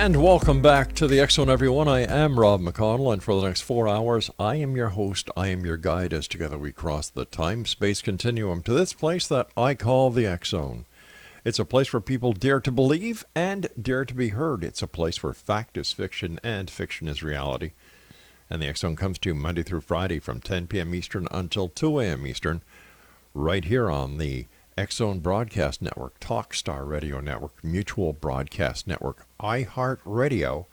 And welcome back to the X Zone, everyone. I am Rob McConnell, and for the next 4 hours, I am your host, I am your guide, as together we cross the time-space continuum to this place that I call the X Zone. It's a place where people dare to believe and dare to be heard. It's a place where fact is fiction and fiction is reality. And the X Zone comes to you Monday through Friday from 10 p.m. Eastern until 2 a.m. Eastern, right here on the X Zone Broadcast Network, Talkstar Radio Network, Mutual Broadcast Network, iHeartRadio,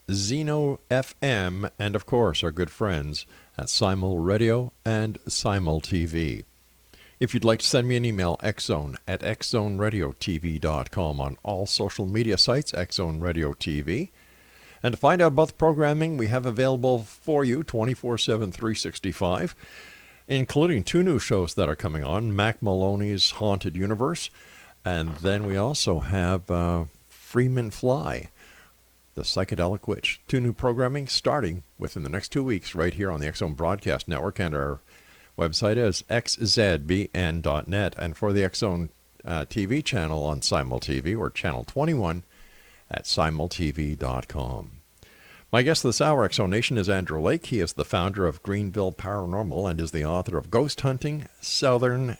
Zeno FM, and of course our good friends at Simul Radio and Simul TV. If you'd like to send me an email, xzone@xzoneradiotv.com, on all social media sites, Xzone Radio TV. And to find out about the programming we have available for you 24/7, 365, including 2 new shows that are coming on, Mac Maloney's Haunted Universe, and then we also have Freeman Fly, the Psychedelic Witch. 2 new programming starting within the next 2 weeks right here on the X Zone Broadcast Network, and our website is xzbn.net. And for the X Zone TV channel on Simul TV, or Channel 21 at simultv.com. My guest this hour, X Zone Nation, is Andrew Lake. He is the founder of Greenville Paranormal and is the author of Ghosthunting Southern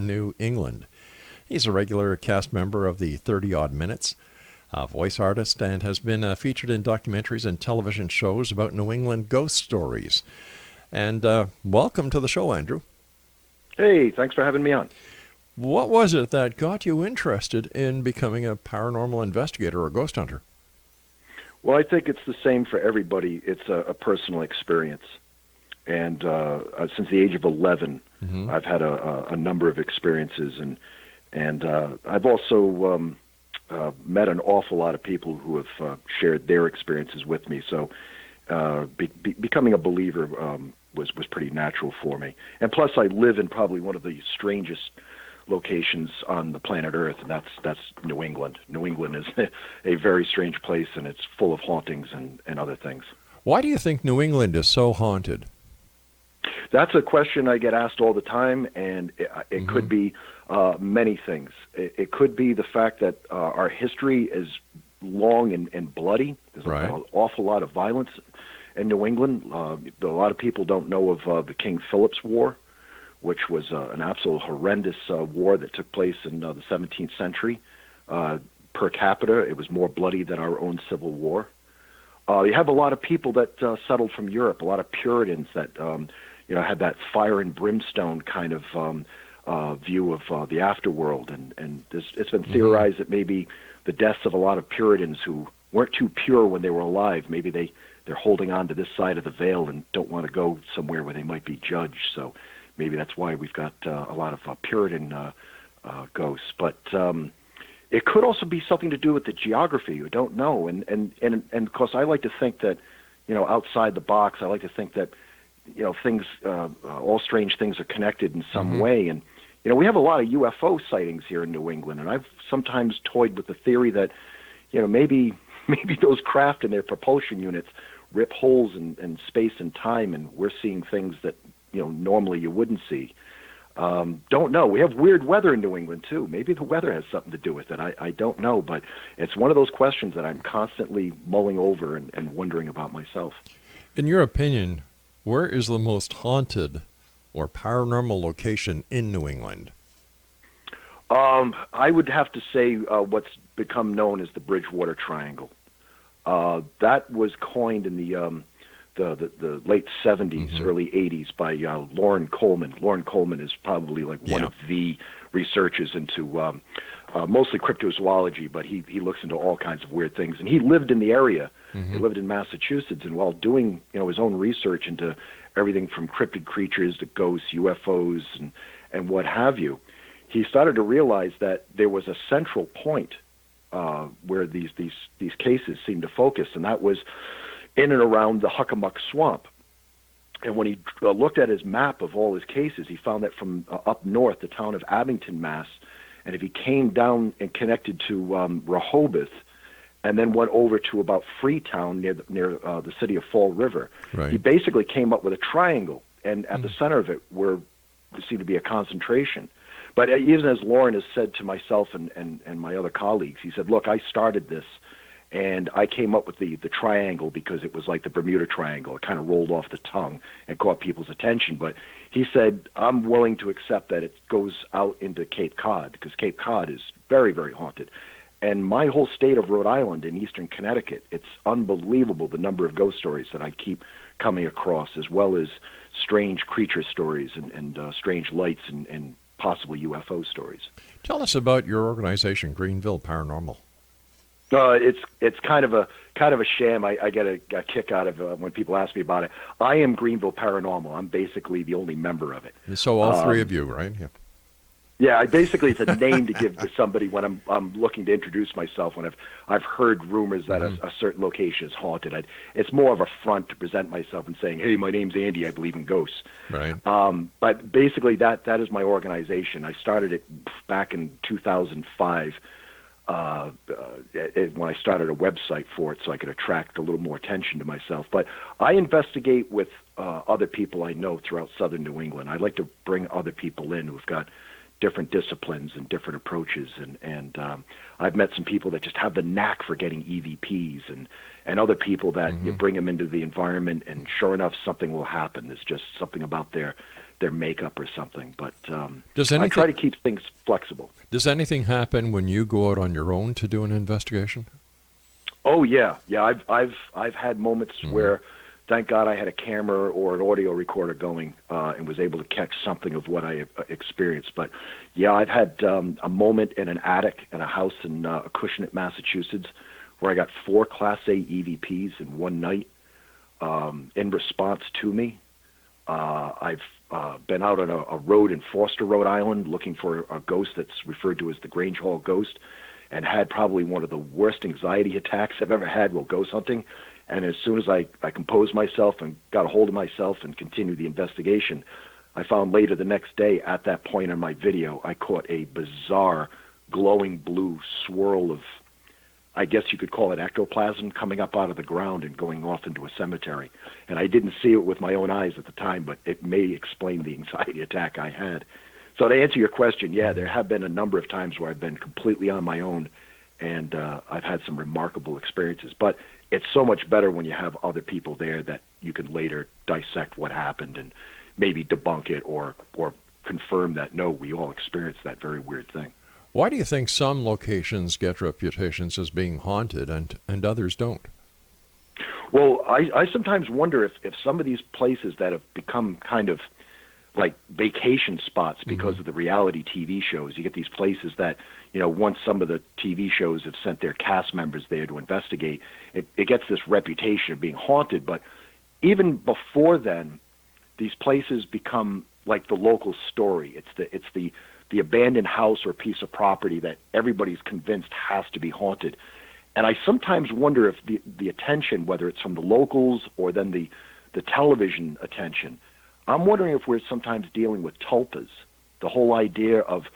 New England. He's a regular cast member of the 30-odd Minutes, a voice artist, and has been featured in documentaries and television shows about New England ghost stories. And welcome to the show, Andrew. Hey, thanks for having me on. What was it that got you interested in becoming a paranormal investigator or ghost hunter? Well, I think it's the same for everybody. It's a personal experience. And since the age of 11, I've had a number of experiences. And I've also met an awful lot of people who have shared their experiences with me. So becoming a believer was pretty natural for me. And plus, I live in probably one of the strangest locations on the planet Earth, and that's New England. New England is a very strange place, and it's full of hauntings and other things. Why do you think New England is so haunted? That's a question I get asked all the time, and it could be many things. It could be the fact that our history is long and bloody. There's an awful lot of violence in New England. A lot of people don't know of the King Philip's War, which was an absolute horrendous war that took place in the 17th century. Per capita, it was more bloody than our own Civil War. You have a lot of people that settled from Europe, a lot of Puritans that had that fire and brimstone kind of view of the afterworld, and it's been theorized that maybe the deaths of a lot of Puritans who weren't too pure when they were alive, maybe they're holding on to this side of the veil and don't want to go somewhere where they might be judged. So maybe that's why we've got a lot of Puritan ghosts. But it could also be something to do with the geography. You don't know. And of course, I like to think that, outside the box, I like to think that, things, all strange things are connected in some way. And, we have a lot of UFO sightings here in New England. And I've sometimes toyed with the theory that, maybe those craft and their propulsion units rip holes in space and time, and we're seeing things that, normally you wouldn't see. Don't know. We have weird weather in New England, too. Maybe the weather has something to do with it. I don't know, but it's one of those questions that I'm constantly mulling over and wondering about myself. In your opinion, where is the most haunted or paranormal location in New England? I would have to say what's become known as the Bridgewater Triangle. That was coined in the late 70s, early 80s by Lauren Coleman. Lauren Coleman is probably one of the researchers into mostly cryptozoology, but he looks into all kinds of weird things. And he lived in the area. He lived in Massachusetts, and while doing his own research into everything from cryptid creatures to ghosts, UFOs, and what have you, he started to realize that there was a central point where these cases seemed to focus, and that was in and around the Huckamuck Swamp. And when he looked at his map of all his cases, he found that from up north, the town of Abington, Mass., and if he came down and connected to Rehoboth, and then went over to about Freetown near the city of Fall River, he basically came up with a triangle, and at the center of it there seemed to be a concentration. But even as Lauren has said to myself and my other colleagues, he said, look, I started this, and I came up with the triangle because it was like the Bermuda Triangle. It kind of rolled off the tongue and caught people's attention. But he said, I'm willing to accept that it goes out into Cape Cod, because Cape Cod is very, very haunted. And my whole state of Rhode Island and eastern Connecticut, it's unbelievable the number of ghost stories that I keep coming across, as well as strange creature stories and strange lights and possible UFO stories. Tell us about your organization, Greenville Paranormal. It's kind of a sham. I get a kick out of when people ask me about it. I am Greenville Paranormal. I'm basically the only member of it. So all three of you, right? Yeah. Yeah, basically it's a name to give to somebody when I'm looking to introduce myself. When I've heard rumors that a certain location is haunted, it's more of a front to present myself and saying, "Hey, my name's Andy. I believe in ghosts." Right. But basically that is my organization. I started it back in 2005. When I started a website for it so I could attract a little more attention to myself. But I investigate with other people I know throughout Southern New England. I like to bring other people in who've got different disciplines and different approaches. And I've met some people that just have the knack for getting EVPs and other people that you bring them into the environment, and sure enough, something will happen. There's just something about their makeup or something. But I try to keep things flexible. Does anything happen when you go out on your own to do an investigation? Oh yeah. I've had moments where, thank God, I had a camera or an audio recorder going and was able to catch something of what I experienced. But yeah, I've had a moment in an attic in a house in Acushnet, Massachusetts, where I got 4 Class A EVPs in one night in response to me. I've been out on a road in Foster, Rhode Island, looking for a ghost that's referred to as the Grange Hall ghost, and had probably one of the worst anxiety attacks I've ever had while ghost hunting. And as soon as I composed myself and got a hold of myself and continued the investigation, I found later the next day, at that point in my video, I caught a bizarre glowing blue swirl of, I guess you could call it ectoplasm, coming up out of the ground and going off into a cemetery. And I didn't see it with my own eyes at the time, but it may explain the anxiety attack I had. So to answer your question, yeah, there have been a number of times where I've been completely on my own, and I've had some remarkable experiences. But it's so much better when you have other people there that you can later dissect what happened and maybe debunk it or confirm that, no, we all experienced that very weird thing. Why do you think some locations get reputations as being haunted and others don't? Well, I sometimes wonder if some of these places that have become kind of like vacation spots because of the reality TV shows, you get these places that, once some of the TV shows have sent their cast members there to investigate, it gets this reputation of being haunted. But even before then, these places become like the local story. It's the abandoned house or piece of property that everybody's convinced has to be haunted. And I sometimes wonder if the attention, whether it's from the locals or then the television attention, I'm wondering if we're sometimes dealing with tulpas, the whole idea of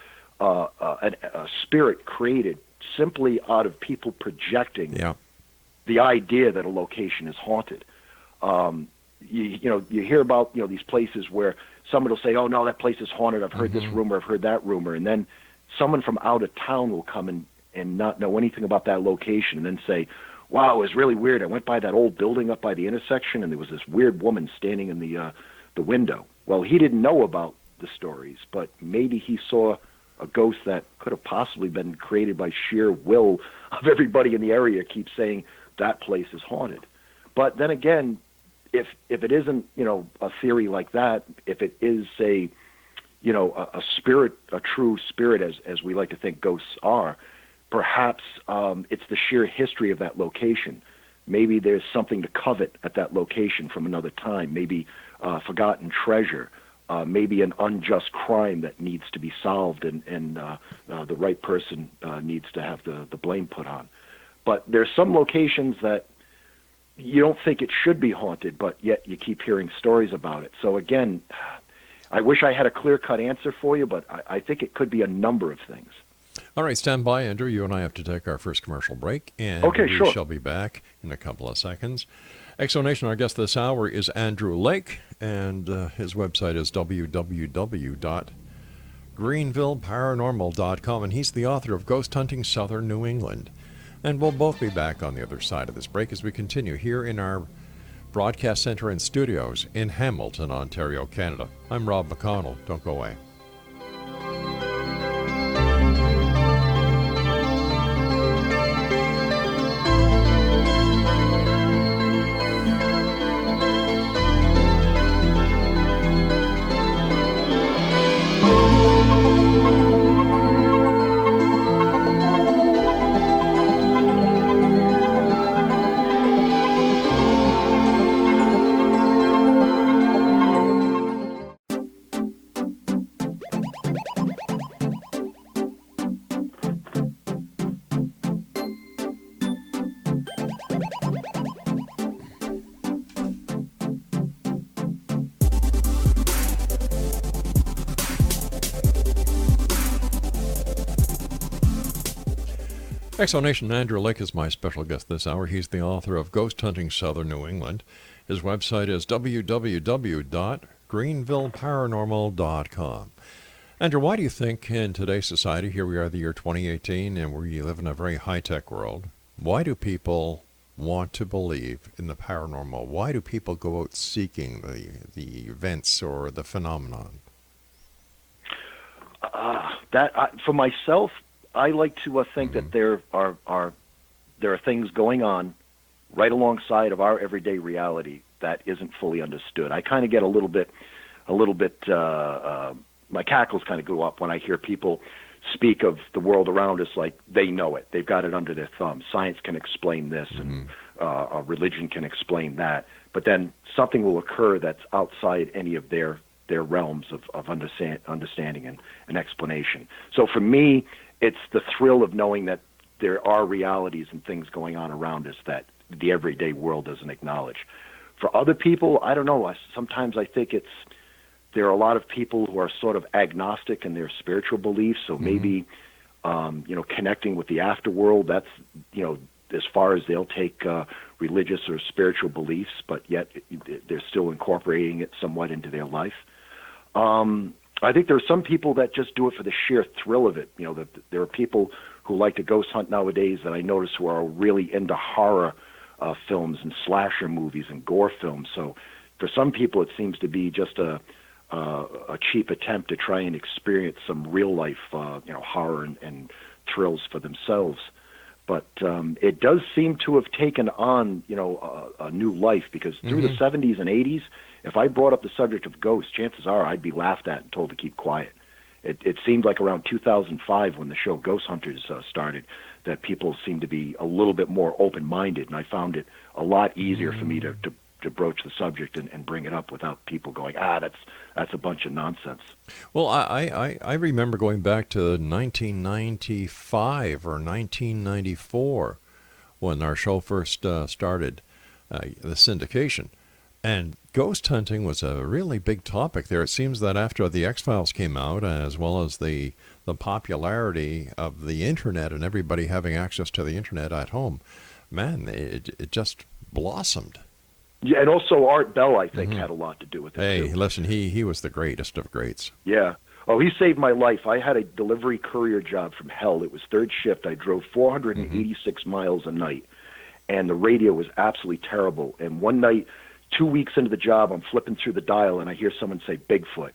a spirit created simply out of people projecting the idea that a location is haunted. You hear about these places where someone will say, "Oh no, that place is haunted. I've heard this rumor. I've heard that rumor," and then someone from out of town will come and not know anything about that location, and then say, "Wow, it was really weird. I went by that old building up by the intersection, and there was this weird woman standing in the window." Well, he didn't know about the stories, but maybe he saw a ghost that could have possibly been created by sheer will of everybody in the area keep saying that place is haunted. But then again, if it isn't, a theory like that, if it is a spirit, a true spirit, as we like to think ghosts are, perhaps it's the sheer history of that location. Maybe there's something to covet at that location from another time, maybe forgotten treasure, maybe an unjust crime that needs to be solved, and the right person needs to have the blame put on. But there's some locations that you don't think it should be haunted, but yet you keep hearing stories about it. So again, I wish I had a clear-cut answer for you, but I think it could be a number of things. All right, stand by, Andrew. You and I have to take our first commercial break, and okay, we shall be back in a couple of seconds. Exonation, our guest this hour is Andrew Lake, and his website is www.greenvillepark.com. greenvilleparanormal.com, and he's the author of Ghosthunting Southern New England. And we'll both be back on the other side of this break as we continue here in our broadcast center and studios in Hamilton, Ontario, Canada. I'm Rob McConnell. Don't go away. Exonation Andrew Lake is my special guest this hour. He's the author of Ghosthunting Southern New England. His website is www.greenvilleparanormal.com. Andrew, why do you think in today's society, here we are the year 2018, and we live in a very high-tech world, why do people want to believe in the paranormal? Why do people go out seeking the events or the phenomenon? For myself, I like to think that there are things going on right alongside of our everyday reality that isn't fully understood. I kind of get a little bit. My cackles kind of go up when I hear people speak of the world around us like they know it. They've got it under their thumb. Science can explain this, and religion can explain that. But then something will occur that's outside any of their realms of understanding and explanation. So for me, it's the thrill of knowing that there are realities and things going on around us that the everyday world doesn't acknowledge. For other people, I don't know. Sometimes I think there are a lot of people who are sort of agnostic in their spiritual beliefs. So maybe, connecting with the afterworld, that's, as far as they'll take religious or spiritual beliefs, but yet they're still incorporating it somewhat into their life. I think there are some people that just do it for the sheer thrill of it. There are people who like to ghost hunt nowadays that I notice who are really into horror films and slasher movies and gore films. So for some people, it seems to be just a cheap attempt to try and experience some real life, horror and thrills for themselves. But it does seem to have taken on, a new life, because through the 70s and 80s, if I brought up the subject of ghosts, chances are I'd be laughed at and told to keep quiet. It seemed like around 2005, when the show Ghost Hunters started, that people seemed to be a little bit more open-minded, and I found it a lot easier for me to broach the subject and bring it up without people going, that's a bunch of nonsense. Well, I remember going back to 1995 or 1994 when our show first started, the syndication. And ghost hunting was a really big topic there. It seems that after the X-Files came out, as well as the popularity of the internet and everybody having access to the internet at home, man, it just blossomed. Yeah, and also Art Bell, I think, had a lot to do with it. Hey, too. Listen, he was the greatest of greats. Yeah. Oh, he saved my life. I had a delivery courier job from hell. It was third shift. I drove 486 miles a night, and the radio was absolutely terrible. And one night, 2 weeks into the job, I'm flipping through the dial, and I hear someone say Bigfoot.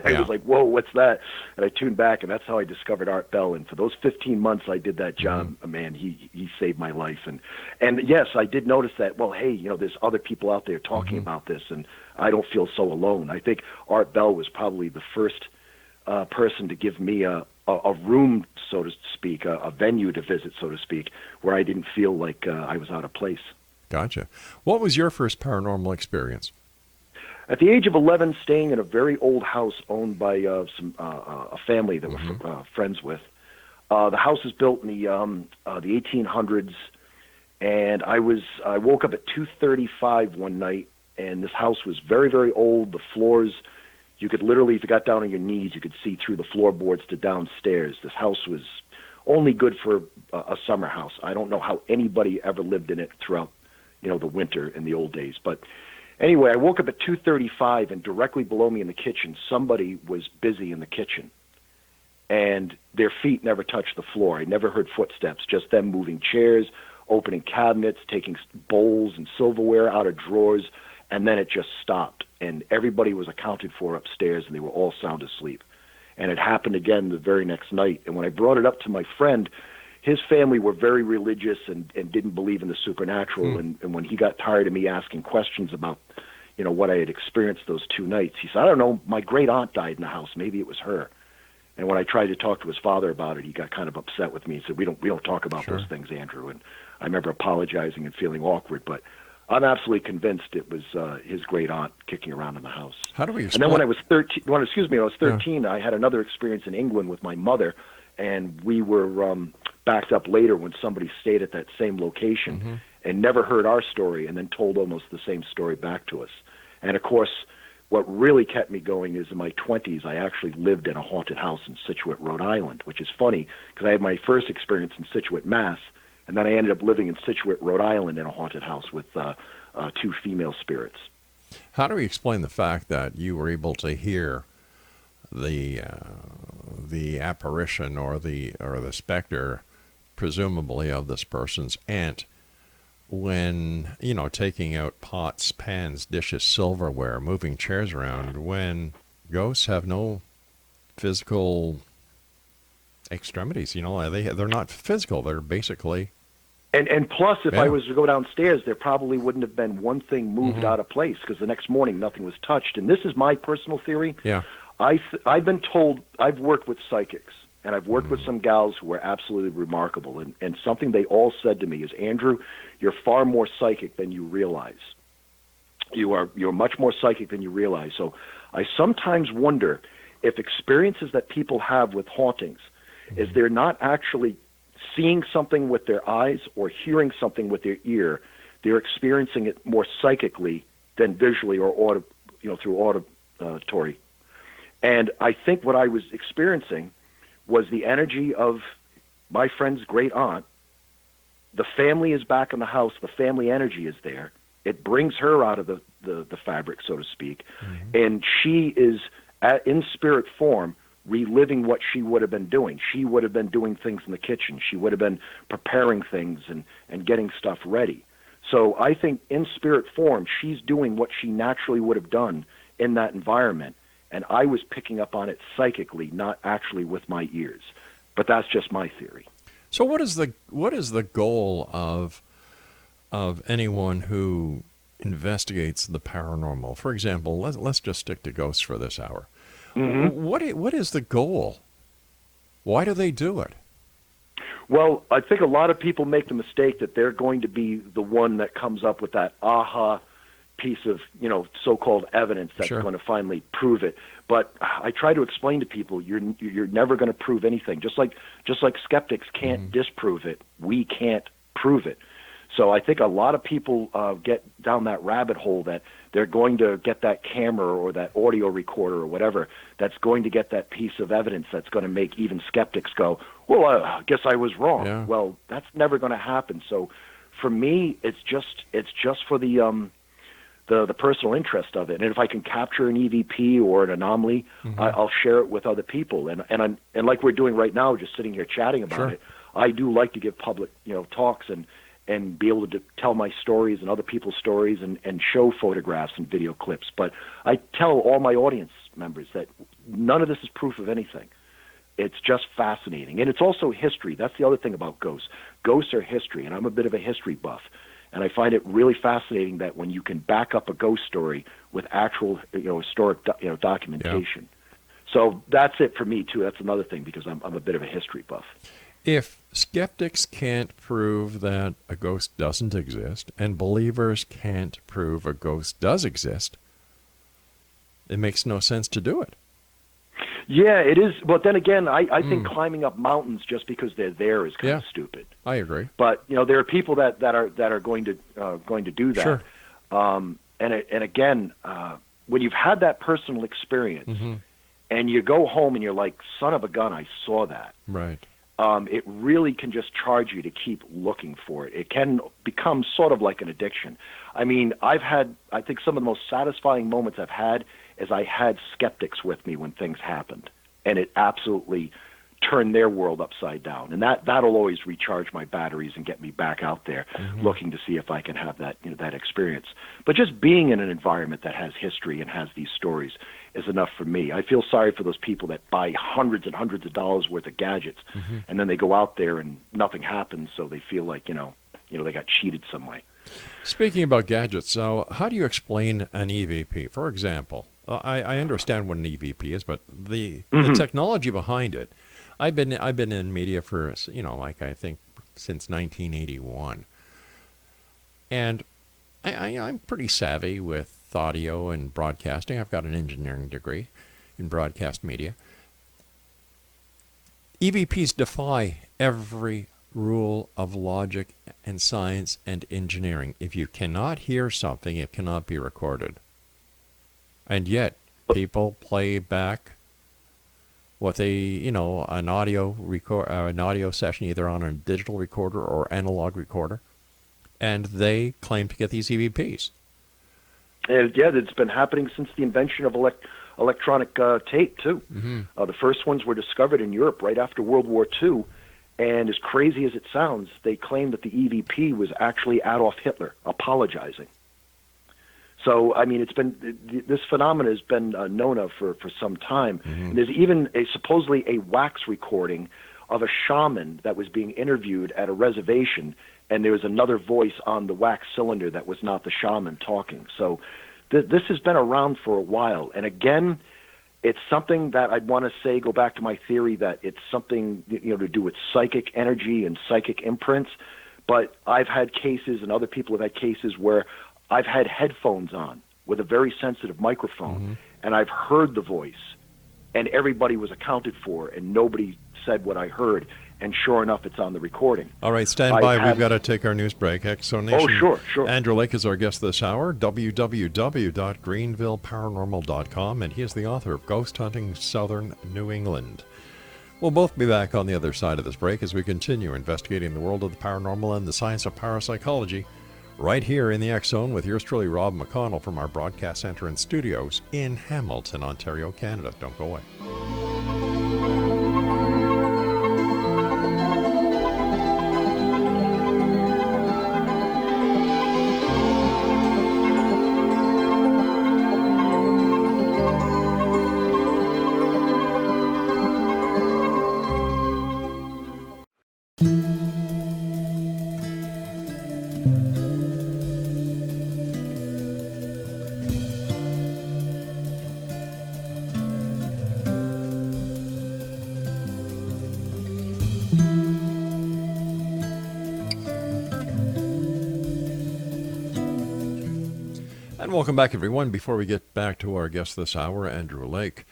I was like, whoa, what's that? And I tuned back, and that's how I discovered Art Bell. And for those 15 months I did that job, man, he saved my life. And yes, I did notice that, well, hey, there's other people out there talking about this, and I don't feel so alone. I think Art Bell was probably the first person to give me a room, so to speak, a venue to visit, so to speak, where I didn't feel like I was out of place. Gotcha. What was your first paranormal experience? At the age of 11, staying in a very old house owned by a family that we're friends with. The house was built in the 1800s, and I woke up at 2:35 one night, and this house was very, very old. The floors, you could literally, if you got down on your knees, you could see through the floorboards to downstairs. This house was only good for a summer house. I don't know how anybody ever lived in it throughout, the winter in the old days. But anyway, I woke up at 2:35, and directly below me in the kitchen, somebody was busy in the kitchen. and their feet never touched the floor. I never heard footsteps, just them moving chairs, opening cabinets, taking bowls and silverware out of drawers, and then it just stopped. And everybody was accounted for upstairs, and they were all sound asleep. And it happened again the very next night. And when I brought it up to my friend, his family were very religious and didn't believe in the supernatural. And when he got tired of me asking questions about, what I had experienced those 2 nights, he said, I don't know, my great aunt died in the house. Maybe it was her. And when I tried to talk to his father about it, he got kind of upset with me. He said, we don't talk about those things, Andrew. And I remember apologizing and feeling awkward, but I'm absolutely convinced it was his great aunt kicking around in the house. How do we explain? And then when I was 13, I had another experience in England with my mother, and we were backed up later when somebody stayed at that same location and never heard our story, and then told almost the same story back to us. And of course, what really kept me going is in my 20s, I actually lived in a haunted house in Scituate, Rhode Island, which is funny because I had my first experience in Scituate, Mass., and then I ended up living in Scituate, Rhode Island in a haunted house with 2 female spirits. How do we explain the fact that you were able to hear the apparition or the specter, presumably of this person's aunt, when, taking out pots, pans, dishes, silverware, moving chairs around, when ghosts have no physical extremities? They're not physical. They're basically... And plus, if I was to go downstairs, there probably wouldn't have been one thing moved out of place because the next morning nothing was touched. And this is my personal theory. Yeah. I've been told, I've worked with psychics, and I've worked with some gals who were absolutely remarkable. And something they all said to me is, Andrew, you're far more psychic than you realize. You're much more psychic than you realize. So I sometimes wonder if experiences that people have with hauntings is they're not actually seeing something with their eyes or hearing something with their ear. They're experiencing it more psychically than visually or through auditory. And I think what I was experiencing was the energy of my friend's great aunt. The family is back in the house. The family energy is there. It brings her out of the fabric, so to speak. And she is in spirit form reliving what she would have been doing. She would have been doing things in the kitchen. She would have been preparing things and getting stuff ready. So I think in spirit form, she's doing what she naturally would have done in that environment. And I was picking up on it psychically, not actually with my ears. But that's just my theory. So what is the goal of anyone who investigates the paranormal? For example, let's just stick to ghosts for this hour. What is the goal? Why do they do it? Well, I think a lot of people make the mistake that they're going to be the one that comes up with that aha piece of, so-called evidence that's going to finally prove it. But I try to explain to people, you're never going to prove anything. Just like skeptics can't disprove it, we can't prove it. So I think a lot of people get down that rabbit hole that they're going to get that camera or that audio recorder or whatever that's going to get that piece of evidence that's going to make even skeptics go, well, I guess I was wrong. Yeah. Well, that's never going to happen. So for me, it's just for the personal interest of it. And if I can capture an EVP or an anomaly, I'll share it with other people. And like we're doing right now, just sitting here chatting about it, I do like to give public, talks and be able to tell my stories and other people's stories and show photographs and video clips. But I tell all my audience members that none of this is proof of anything. It's just fascinating. And it's also history. That's the other thing about ghosts. Ghosts are history, and I'm a bit of a history buff. And I find it really fascinating that when you can back up a ghost story with actual, historic, documentation. Yeah. So that's it for me, too. That's another thing, because I'm a bit of a history buff. If skeptics can't prove that a ghost doesn't exist and believers can't prove a ghost does exist, it makes no sense to do it. Yeah, it is. But then again, I think climbing up mountains just because they're there is kind of stupid. I agree. But there are people that are going to do that. Sure. And again, when you've had that personal experience and you go home and you're like, son of a gun, I saw that. Right. It really can just charge you to keep looking for it. It can become sort of like an addiction. I mean, I think some of the most satisfying moments I've had is I had skeptics with me when things happened. And it absolutely turn their world upside down. And that'll always recharge my batteries and get me back out there looking to see if I can have that, that experience. But just being in an environment that has history and has these stories is enough for me. I feel sorry for those people that buy hundreds and hundreds of dollars worth of gadgets and then they go out there and nothing happens, so they feel like, they got cheated some way. Speaking about gadgets, so how do you explain an EVP? For example, I understand what an EVP is, but the technology behind it. I've been in media for I think since 1981, and I'm pretty savvy with audio and broadcasting. I've got an engineering degree in broadcast media. EVPs defy every rule of logic and science and engineering. If you cannot hear something, it cannot be recorded. And yet, people play back what an audio session either on a digital recorder or analog recorder, and they claim to get these EVPs. Yeah, it's been happening since the invention of electronic tape, too. The first ones were discovered in Europe right after World War II, and as crazy as it sounds, they claim that the EVP was actually Adolf Hitler apologizing. So, I mean, this phenomenon has been known of for some time. And there's even supposedly a wax recording of a shaman that was being interviewed at a reservation, and there was another voice on the wax cylinder that was not the shaman talking. So this has been around for a while. And again, it's something that I'd want to say, go back to my theory that it's something to do with psychic energy and psychic imprints. But I've had cases, and other people have had cases, where I've had headphones on with a very sensitive microphone, and I've heard the voice, and everybody was accounted for, and nobody said what I heard. And sure enough, it's on the recording. All right, stand by. We've got to take our news break. Exonation. Oh, sure. Andrew Lake is our guest this hour, www.greenvilleparanormal.com, and he is the author of Ghosthunting Southern New England. We'll both be back on the other side of this break as we continue investigating the world of the paranormal and the science of parapsychology right here in the X Zone with yours truly, Rob McConnell, from our broadcast center and studios in Hamilton, Ontario, Canada. Don't go away. And welcome back, everyone. Before we get back to our guest this hour, Andrew Lake,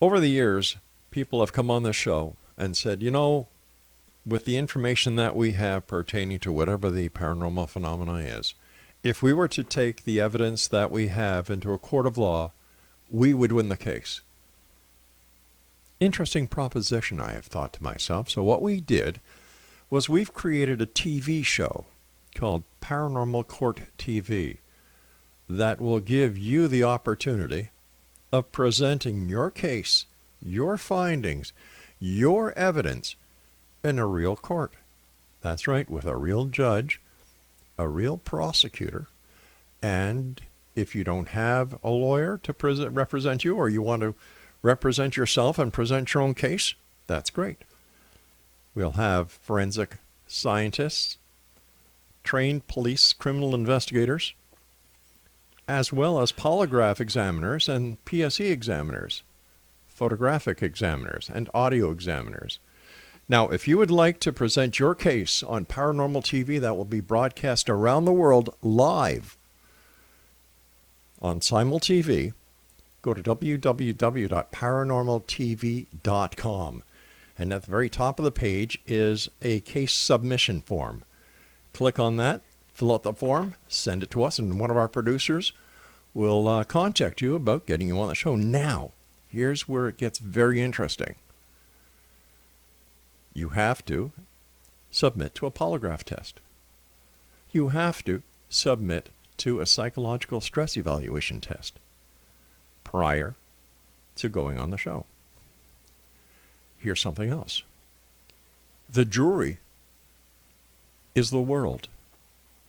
over the years, people have come on the show and said, with the information that we have pertaining to whatever the paranormal phenomena is, if we were to take the evidence that we have into a court of law, we would win the case. Interesting proposition, I have thought to myself. So what we did was we've created a TV show called Paranormal Court TV that will give you the opportunity of presenting your case, your findings, your evidence in a real court. That's right, with a real judge, a real prosecutor, and if you don't have a lawyer to represent you, or you want to represent yourself and present your own case, that's great. We'll have forensic scientists, trained police criminal investigators, as well as polygraph examiners and PSE examiners, photographic examiners, and audio examiners. Now, if you would like to present your case on Paranormal TV, that will be broadcast around the world live on Simul TV, go to www.paranormaltv.com. And at the very top of the page is a case submission form. Click on that, fill out the form, send it to us, and one of our producers will contact you about getting you on the show. Now, here's where it gets very interesting. You have to submit to a polygraph test. You have to submit to a psychological stress evaluation test prior to going on the show. here's something else. The jury is the world.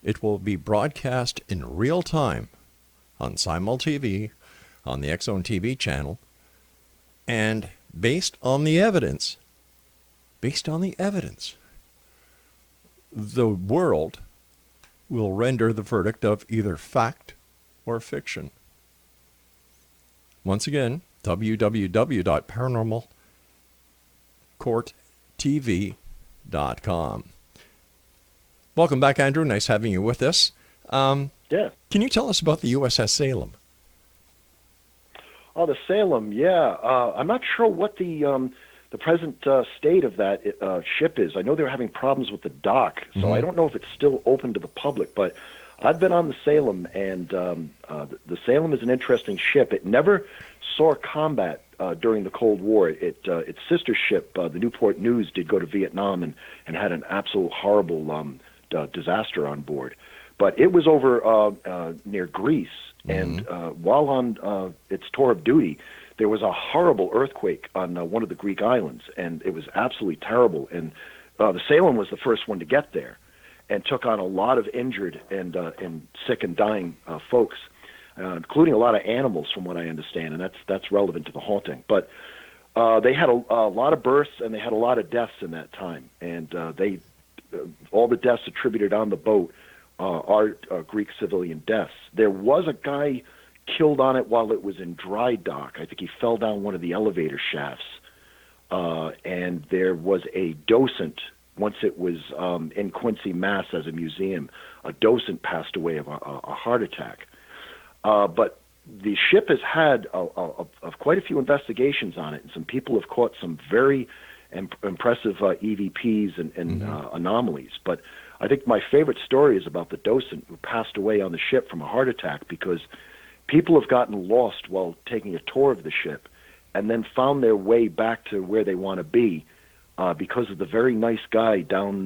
It will be broadcast in real time on Simul TV, on the X Zone TV channel, and based on the evidence, the world will render the verdict of either fact or fiction. Once again, www.paranormalcourttv.com. Welcome back, Andrew. Nice having you with us. Yeah. Can you tell us about the USS Salem? Oh, the Salem, yeah. I'm not sure what the present state of that ship is. I know they were having problems with the dock, so I don't know if it's still open to the public. But I've been on the Salem, and the Salem is an interesting ship. It never saw combat during the Cold War. Its sister ship, the Newport News, did go to Vietnam and had an absolute horrible disaster on board. But it was over near Greece, and while on its tour of duty, there was a horrible earthquake on one of the Greek islands, and it was absolutely terrible. And the Salem was the first one to get there, and took on a lot of injured and sick and dying folks, including a lot of animals, from what I understand, and that's relevant to the haunting. But they had a lot of births, and they had a lot of deaths in that time, and all the deaths attributed on the boat are Greek civilian deaths. There was a guy killed on it while it was in dry dock. I think he fell down one of the elevator shafts. And there was a docent, once it was in Quincy, Mass, as a museum, a docent passed away of a heart attack. But the ship has had quite a few investigations on it, and some people have caught some very impressive EVPs and anomalies. But I think my favorite story is about the docent who passed away on the ship from a heart attack, because people have gotten lost while taking a tour of the ship and then found their way back to where they want to be because of the very nice guy down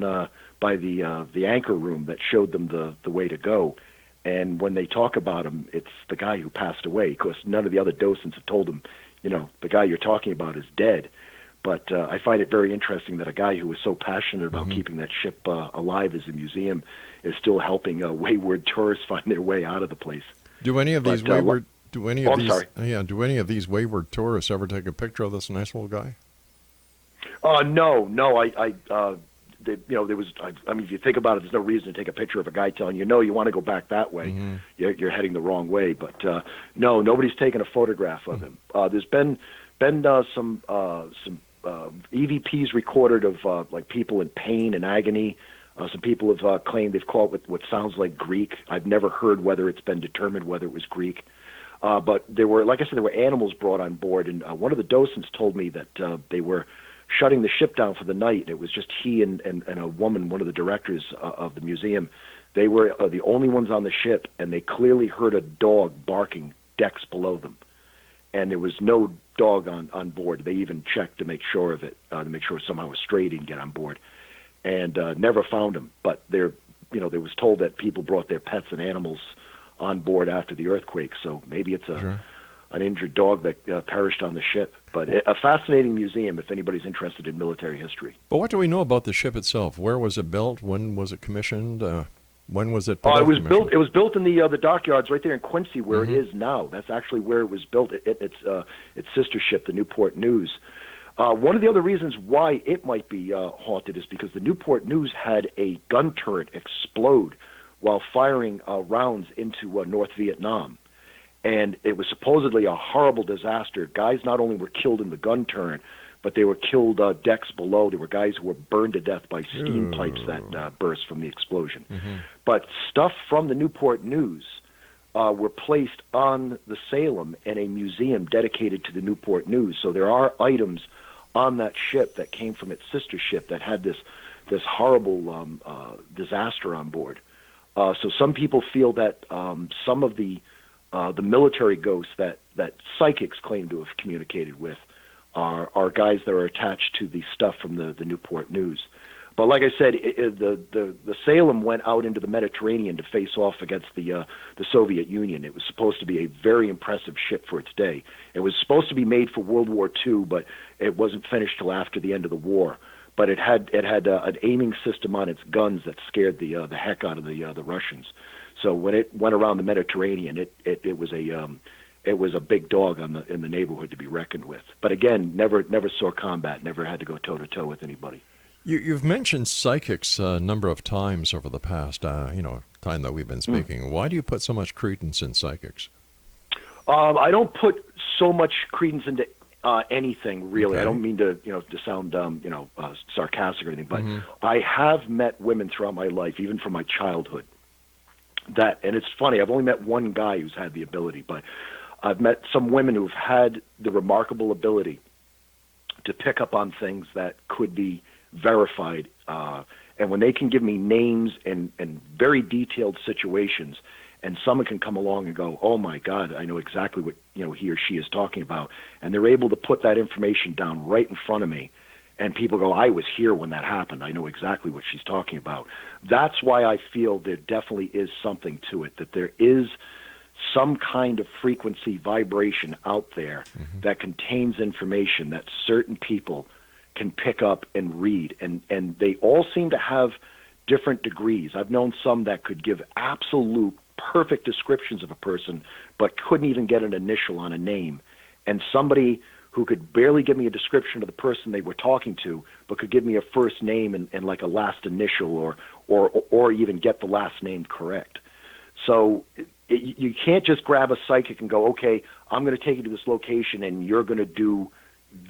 by the anchor room that showed them the way to go. And when they talk about him, it's the guy who passed away, because none of the other docents have told him, the guy you're talking about is dead. But I find it very interesting that a guy who was so passionate about keeping that ship alive as a museum is still helping wayward tourists find their way out of the place. Do any of these wayward tourists ever take a picture of this nice little guy? No. There was. I mean, if you think about it, there's no reason to take a picture of a guy telling you, no, you want to go back that way. You're heading the wrong way. But no, nobody's taken a photograph of him. There's been some EVPs recorded of like people in pain and agony. Some people have claimed they've caught what sounds like Greek. I've never heard whether it's been determined whether it was Greek. But there were, like I said, there were animals brought on board, and one of the docents told me that they were shutting the ship down for the night. It was just he and a woman, one of the directors of the museum. They were the only ones on the ship, and they clearly heard a dog barking decks below them. And there was no dog on board. They even checked to make sure of it, to make sure somehow a stray didn't get on board. And never found him. But there was told that people brought their pets and animals on board after the earthquake. So maybe it's an injured dog that perished on the ship. But a fascinating museum if anybody's interested in military history. But what do we know about the ship itself? Where was it built? When was it commissioned? When was it? It was built. It was built in the dockyards right there in Quincy, where it is now. That's actually where it was built. Its sister ship, the Newport News. One of the other reasons why it might be haunted is because the Newport News had a gun turret explode while firing rounds into North Vietnam. And it was supposedly a horrible disaster. Guys not only were killed in the gun turret, but they were killed decks below. There were guys who were burned to death by steam pipes that burst from the explosion. But stuff from the Newport News were placed on the Salem in a museum dedicated to the Newport News. So there are items on that ship that came from its sister ship that had this horrible disaster on board. So some people feel that some of the military ghosts that psychics claim to have communicated with are guys that are attached to the stuff from the Newport News. But like I said, the Salem went out into the Mediterranean to face off against the Soviet Union. It was supposed to be a very impressive ship for its day. It was supposed to be made for World War II, but it wasn't finished till after the end of the war. But it had an aiming system on its guns that scared the heck out of the Russians. So when it went around the Mediterranean, it was a big dog in the neighborhood to be reckoned with. But again, never saw combat, never had to go toe to toe with anybody. You've mentioned psychics a number of times over the past time that we've been speaking. Why do you put so much credence in psychics? I don't put so much credence into anything, really. Okay. I don't mean to sound sarcastic or anything, but I have met women throughout my life, even from my childhood. And it's funny, I've only met one guy who's had the ability, but I've met some women who've had the remarkable ability to pick up on things that could be verified. And when they can give me names and very detailed situations, and someone can come along and go, oh my God, I know exactly what he or she is talking about, and they're able to put that information down right in front of me, and people go, I was here when that happened. I know exactly what she's talking about. That's why I feel there definitely is something to it, that there is some kind of frequency vibration out there that contains information that certain people can pick up and read. And they all seem to have different degrees. I've known some that could give absolute perfect descriptions of a person, but couldn't even get an initial on a name. And somebody who could barely give me a description of the person they were talking to, but could give me a first name and like a last initial or even get the last name correct. So you can't just grab a psychic and go, okay, I'm going to take you to this location and you're going to do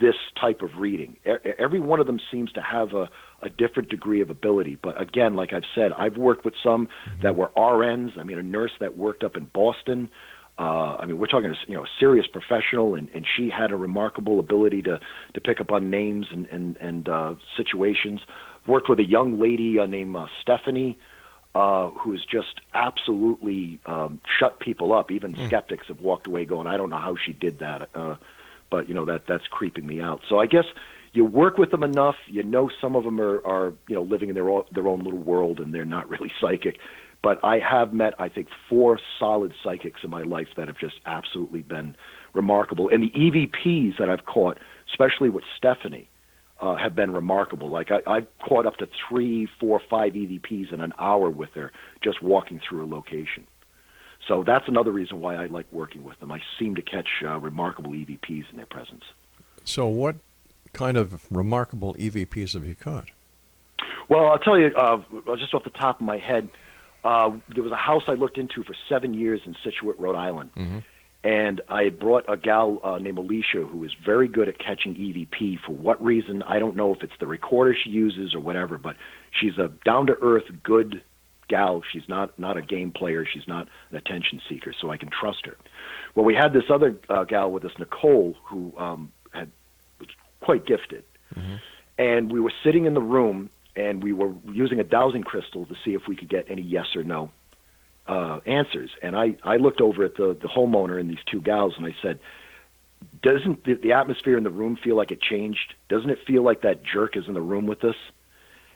this type of reading. Every one of them seems to have a different degree of ability. But again, like I've said, I've worked with some that were RNs. I mean, a nurse that worked up in Boston. We're talking a serious professional, and she had a remarkable ability to pick up on names and situations. Worked with a young lady named Stephanie, who's just absolutely shut people up. Even skeptics have walked away going, I don't know how she did that. But that's creeping me out. So I guess you work with them enough. Some of them are living in their own little world, and they're not really psychic. But I have met, I think, 4 solid psychics in my life that have just absolutely been remarkable. And the EVPs that I've caught, especially with Stephanie, have been remarkable. Like I've caught up to 3, 4, 5 EVPs in an hour with her, just walking through a location. So that's another reason why I like working with them. I seem to catch remarkable EVPs in their presence. So what kind of remarkable EVPs have you caught? Well, I'll tell you, just off the top of my head, there was a house I looked into for 7 years in Scituate, Rhode Island. And I had brought a gal named Alicia who is very good at catching EVP. For what reason, I don't know if it's the recorder she uses or whatever, but she's a down-to-earth, good gal. She's not a game player. She's not an attention seeker, so I can trust her. Well, we had this other gal with us, Nicole, who was quite gifted. And we were sitting in the room, and we were using a dowsing crystal to see if we could get any yes or no answers. And I looked over at the homeowner and these 2 gals, and I said, doesn't the atmosphere in the room feel like it changed? Doesn't it feel like that jerk is in the room with us?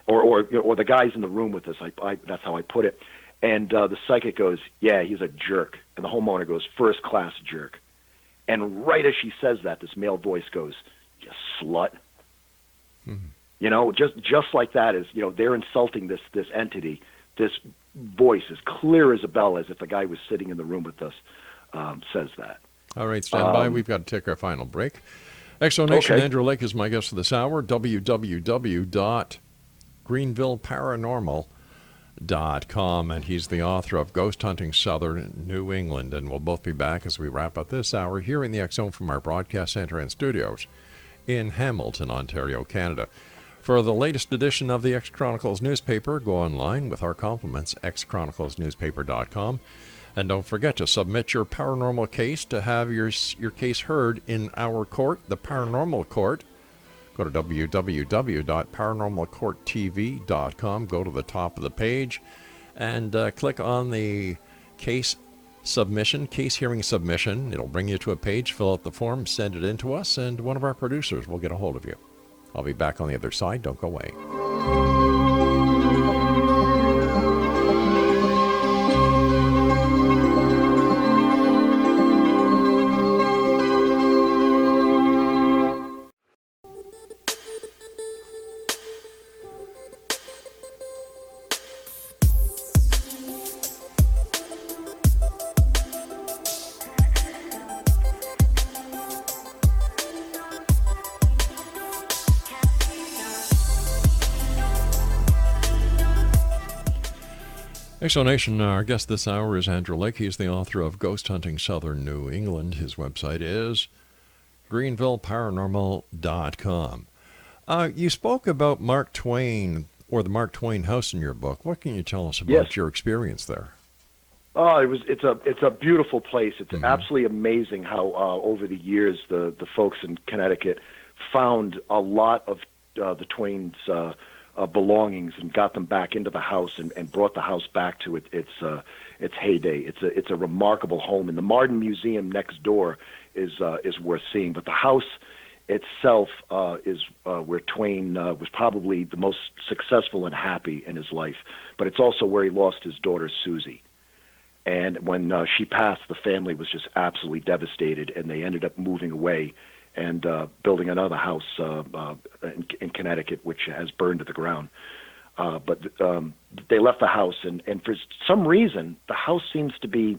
Or the guy's in the room with us. That's how I put it. And the psychic goes, yeah, he's a jerk. And the homeowner goes, first class jerk. And right as she says that, this male voice goes, you slut. Just like that is, they're insulting this entity. This voice is clear as a bell, as if the guy was sitting in the room with us, says that. All right, stand by. We've got to take our final break. Exonation, okay. Andrew Lake is my guest for this hour. www.greenvilleparanormal.com, and he's the author of Ghosthunting Southern New England. And we'll both be back as we wrap up this hour here in the X Zone from our broadcast center and studios in Hamilton, Ontario, Canada. For the latest edition of the X Chronicles newspaper, go online with our compliments, xchroniclesnewspaper.com. And don't forget to submit your paranormal case to have your case heard in our court, the Paranormal Court. Go to www.paranormalcourttv.com. Go to the top of the page and click on the case hearing submission. It'll bring you to a page. Fill out the form, send it in to us, and one of our producers will get a hold of you. I'll be back on the other side. Don't go away. Explanation, our guest this hour is Andrew Lake. He's the author of Ghosthunting Southern New England. His website is greenvilleparanormal.com. You spoke about Mark Twain, or the Mark Twain house in your book. What can you tell us about your experience there? Oh, it's a beautiful place. It's absolutely amazing how over the years the folks in Connecticut found a lot of the Twains' belongings and got them back into the house and brought the house back to its heyday. It's a remarkable home, and the Marden Museum next door is worth seeing. But the house itself is where Twain was probably the most successful and happy in his life. But it's also where he lost his daughter Susie. And when she passed, the family was just absolutely devastated, and they ended up moving away and building another house in Connecticut, which has burned to the ground. But they left the house, and for some reason, the house seems to be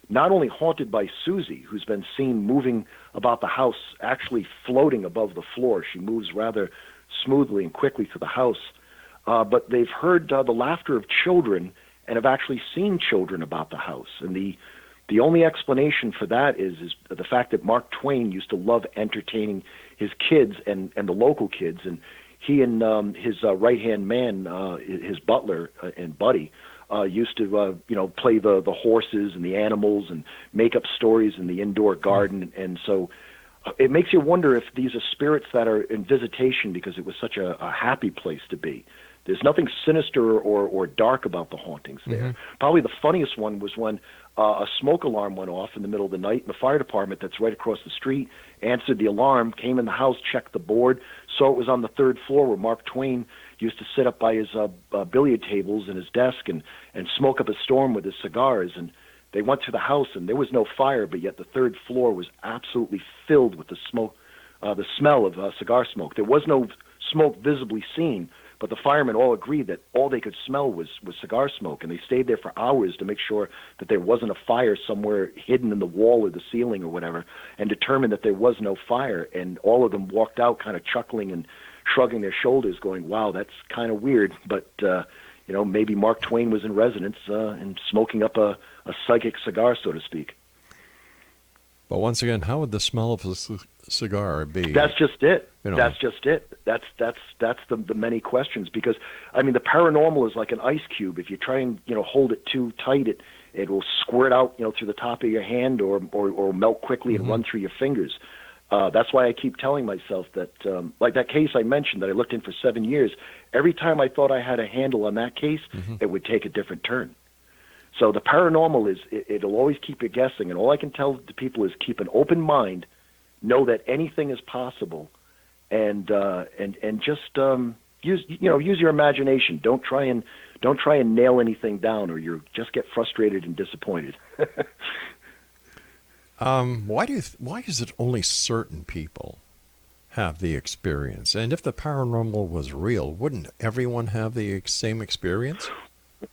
not only haunted by Susie, who's been seen moving about the house, actually floating above the floor. She moves rather smoothly and quickly through the house. But they've heard the laughter of children and have actually seen children about the house. And the only explanation for that is the fact that Mark Twain used to love entertaining his kids and the local kids. And he and his right-hand man, his butler and buddy, used to play the horses and the animals and make up stories in the indoor garden. And so it makes you wonder if these are spirits that are in visitation because it was such a happy place to be. There's nothing sinister or dark about the hauntings there. Probably the funniest one was when a smoke alarm went off in the middle of the night, and the fire department that's right across the street answered the alarm, came in the house, checked the board, saw it was on the third floor where Mark Twain used to sit up by his billiard tables and his desk and smoke up a storm with his cigars. And they went to the house, and there was no fire, but yet the third floor was absolutely filled with the smoke, the smell of cigar smoke. There was no smoke visibly seen, but the firemen all agreed that all they could smell was cigar smoke, and they stayed there for hours to make sure that there wasn't a fire somewhere hidden in the wall or the ceiling or whatever, and determined that there was no fire. And all of them walked out kind of chuckling and shrugging their shoulders, going, wow, that's kind of weird, but maybe Mark Twain was in residence and smoking up a psychic cigar, so to speak. But once again, how would the smell of a cigar be? That's just it. That's just it. That's the many questions, because I mean the paranormal is like an ice cube. If you try and hold it too tight, it will squirt out through the top of your hand or melt quickly and run through your fingers. That's why I keep telling myself that, like that case I mentioned that I looked in for 7 years, every time I thought I had a handle on that case, it would take a different turn. So the paranormal it'll always keep you guessing, and all I can tell the people is keep an open mind, know that anything is possible, and just use your imagiation. Don't try and nail anything down, or you'll just get frustrated and disappointed. Why is it only certain people have the experience? And if the paranormal was real, wouldn't everyone have the same experience?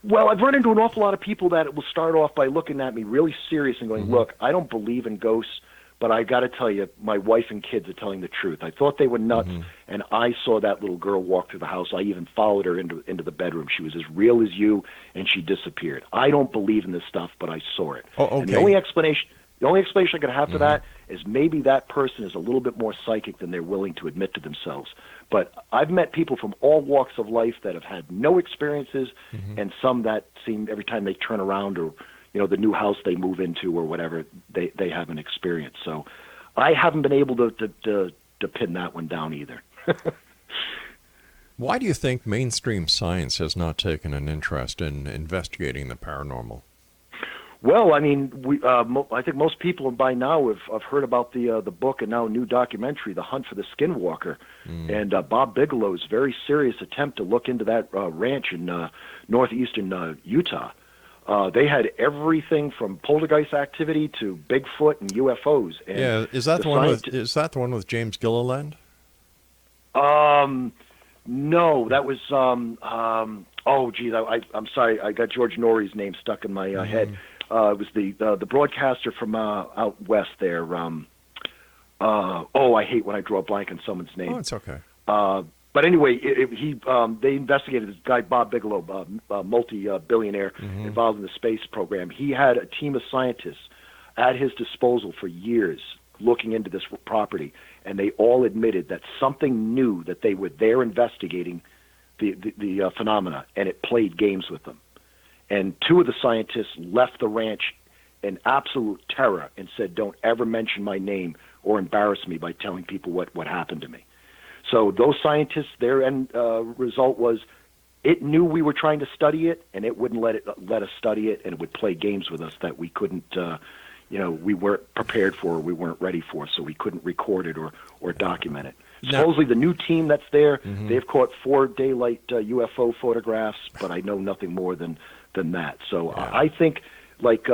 Well, I've run into an awful lot of people that will start off by looking at me really serious and going, look, I don't believe in ghosts, but I got to tell you, my wife and kids are telling the truth. I thought they were nuts, and I saw that little girl walk through the house. I even followed her into the bedroom. She was as real as you, and she disappeared. I don't believe in this stuff, but I saw it. Oh, okay. And the only explanation I could have for that is maybe that person is a little bit more psychic than they're willing to admit to themselves. But I've met people from all walks of life that have had no experiences, and some that seem every time they turn around or the new house they move into or whatever, they have an experience. So I haven't been able to pin that one down either. Why do you think mainstream science has not taken an interest in investigating the paranormal? Well, I mean, I think most people by now have heard about the book and now new documentary, The Hunt for the Skinwalker, and Bob Bigelow's very serious attempt to look into that ranch in northeastern Utah. They had everything from poltergeist activity to Bigfoot and UFOs. And yeah, is that the one with James Gilliland? No, that was oh geez, I'm sorry, I got George Norrie's name stuck in my head. It was the broadcaster from out west there. I hate when I draw a blank on someone's name. Oh, it's okay. But anyway, they investigated this guy, Bob Bigelow, multi-billionaire involved in the space program. He had a team of scientists at his disposal for years looking into this property, and they all admitted that something new, that they were there investigating the phenomena, and it played games with them. And two of the scientists left the ranch in absolute terror and said, "Don't ever mention my name or embarrass me by telling people what happened to me." So those scientists, their end result was, it knew we were trying to study it, and it wouldn't let us study it, and it would play games with us that we couldn't, we weren't prepared for, or we weren't ready for, so we couldn't record it or document it. Supposedly the new team that's there, they've caught 4 daylight UFO photographs, but I know nothing more than that. So I think, like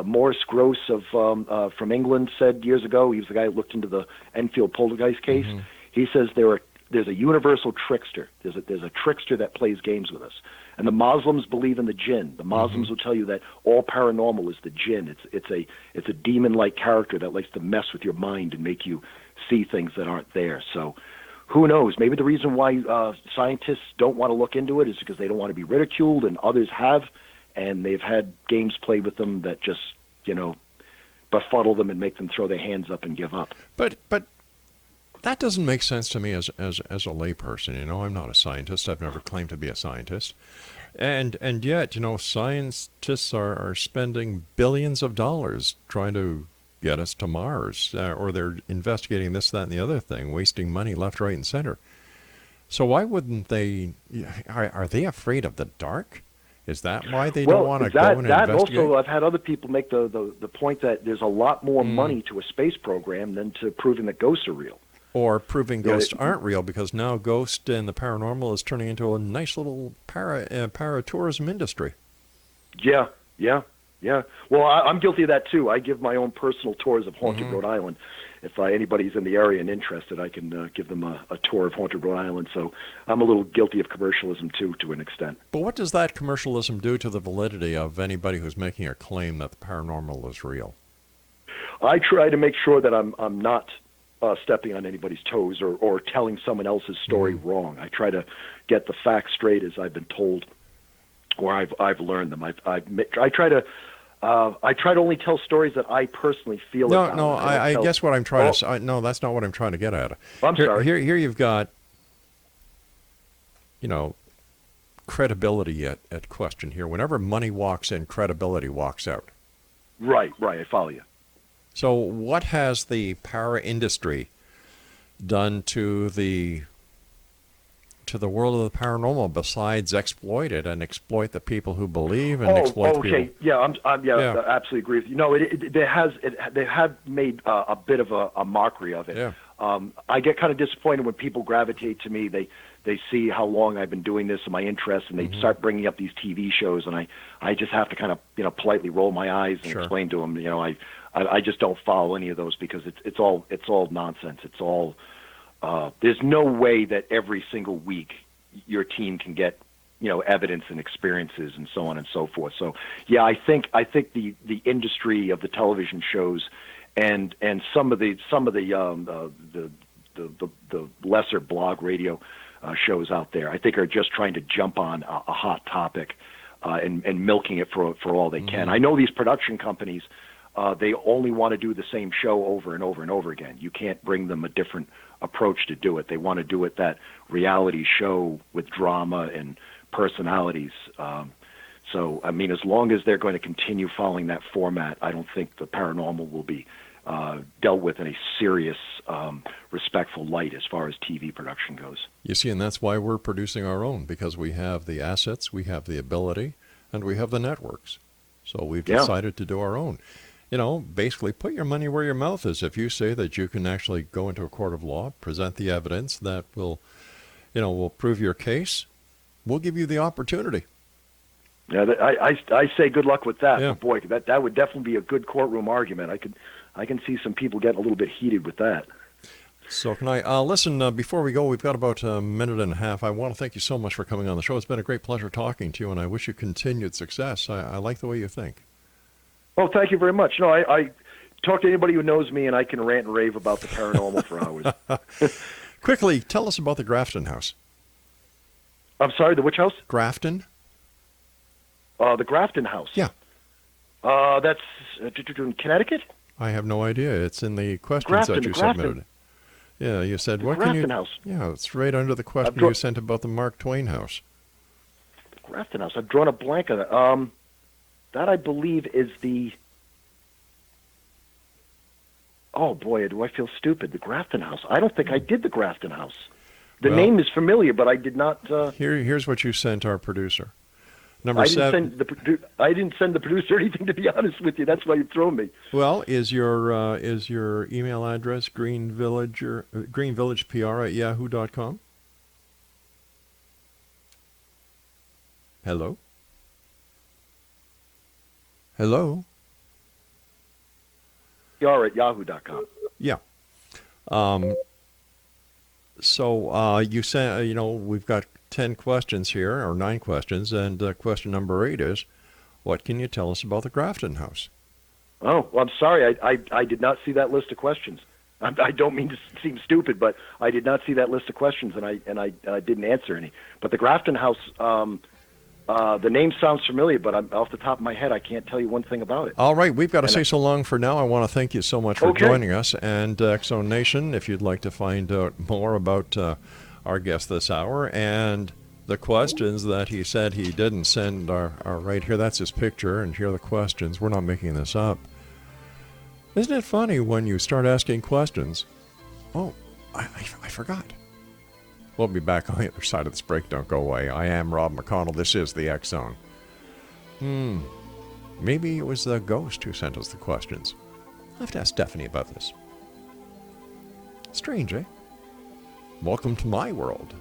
Morris Gross from England said years ago, he was the guy who looked into the Enfield poltergeist case. He says there's a universal trickster. There's a trickster that plays games with us. And the Muslims believe in the jinn. The Muslims will tell you that all paranormal is the jinn. It's a demon-like character that likes to mess with your mind and make you see things that aren't there. So who knows? Maybe the reason why scientists don't want to look into it is because they don't want to be ridiculed, and others have, and they've had games played with them that just, befuddle them and make them throw their hands up and give up. But that doesn't make sense to me as a layperson. I'm not a scientist. I've never claimed to be a scientist. And yet, scientists are spending billions of dollars trying to get us to Mars, or they're investigating this, that, and the other thing, wasting money left, right, and center. So why wouldn't they? Are they afraid of the dark? Is that why they don't want to go and investigate? Also, I've had other people make the point that there's a lot more money to a space program than to proving that ghosts are real. Or proving ghosts aren't real, because now ghost and the paranormal is turning into a nice little para-tourism industry. Yeah. Well, I'm guilty of that too. I give my own personal tours of Haunted Rhode Island. If anybody's in the area and interested, I can give them a tour of Haunted Rhode Island. So I'm a little guilty of commercialism too, to an extent. But what does that commercialism do to the validity of anybody who's making a claim that the paranormal is real? I try to make sure that I'm not stepping on anybody's toes or telling someone else's story wrong. I try to get the facts straight as I've been told, or I've learned them. I try to only tell stories that I personally feel about. No, I guess what I'm trying to say. No, that's not what I'm trying to get at. I'm sorry. Here you've got, credibility at question here. Whenever money walks in, credibility walks out. Right. I follow you. So what has the para industry done to the world of the paranormal besides exploit it and exploit the people who believe and exploit people? Yeah, I absolutely agree with you. No, they have made a bit of a mockery of it. Yeah. I get kind of disappointed when people gravitate to me. They see how long I've been doing this and my interest, and they start bringing up these TV shows, and I just have to kind of politely roll my eyes and explain to them. I just don't follow any of those because it's all nonsense. It's all there's no way that every single week your team can get evidence and experiences and so on and so forth. So yeah, I think the industry of the television shows and some of the lesser blog radio shows out there, I think, are just trying to jump on a hot topic and milking it for all they can. I know these production companies. They only want to do the same show over and over and over again. You can't bring them a different approach to do it. They want to do it that reality show with drama and personalities. So, as long as they're going to continue following that format, I don't think the paranormal will be dealt with in a serious, respectful light as far as TV production goes. You see, and that's why we're producing our own, because we have the assets, we have the ability, and we have the networks. So we've decided to do our own. Basically put your money where your mouth is. If you say that you can actually go into a court of law, present the evidence that will prove your case, we'll give you the opportunity. Yeah, I say good luck with that. Yeah. Boy, that would definitely be a good courtroom argument. I can see some people getting a little bit heated with that. So can I listen? Before we go, we've got about a minute and a half. I want to thank you so much for coming on the show. It's been a great pleasure talking to you, and I wish you continued success. I like the way you think. Well, thank you very much. No, I talk to anybody who knows me, and I can rant and rave about the paranormal for hours. Quickly, tell us about the Grafton House. I'm sorry, the which house? Grafton? The Grafton House. Yeah. That's in Connecticut? I have no idea. It's in the questions Grafton, that you submitted. Yeah, you said, The what can you... Grafton House. Yeah, it's right under the question you sent about the Mark Twain house. The Grafton House. I've drawn a blank on it. That, I believe, is the... Oh, boy, do I feel stupid. The Grafton House. I don't think I did the Grafton House. The name is familiar, but I did not... Here's what you sent our producer. I didn't send the producer anything, to be honest with you. That's why you've thrown me. Well, is your email address greenvillagepr@yahoo.com? Hello? Hello? PR@yahoo.com. Yeah. So you said, we've got 10 questions here, or 9 questions, and question number 8 is, what can you tell us about the Grafton House? Oh, well, I'm sorry. I did not see that list of questions. I don't mean to seem stupid, but I did not see that list of questions, and I didn't answer any. But the Grafton House, the name sounds familiar, but off the top of my head, I can't tell you one thing about it. All right, we've got to say so long for now. I want to thank you so much for joining us. And X-Zone Nation, if you'd like to find out more about our guest this hour and the questions that he said he didn't send are right here. That's his picture, and here are the questions. We're not making this up. Isn't it funny when you start asking questions? Oh, I forgot. We'll be back on the other side of this break. Don't go away. I am Rob McConnell. This is the X-Zone. Maybe it was the ghost who sent us the questions. I'll have to ask Stephanie about this. Strange, eh? Welcome to my world.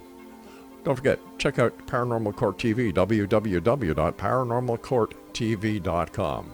Don't forget, check out Paranormal Court TV, www.paranormalcourttv.com.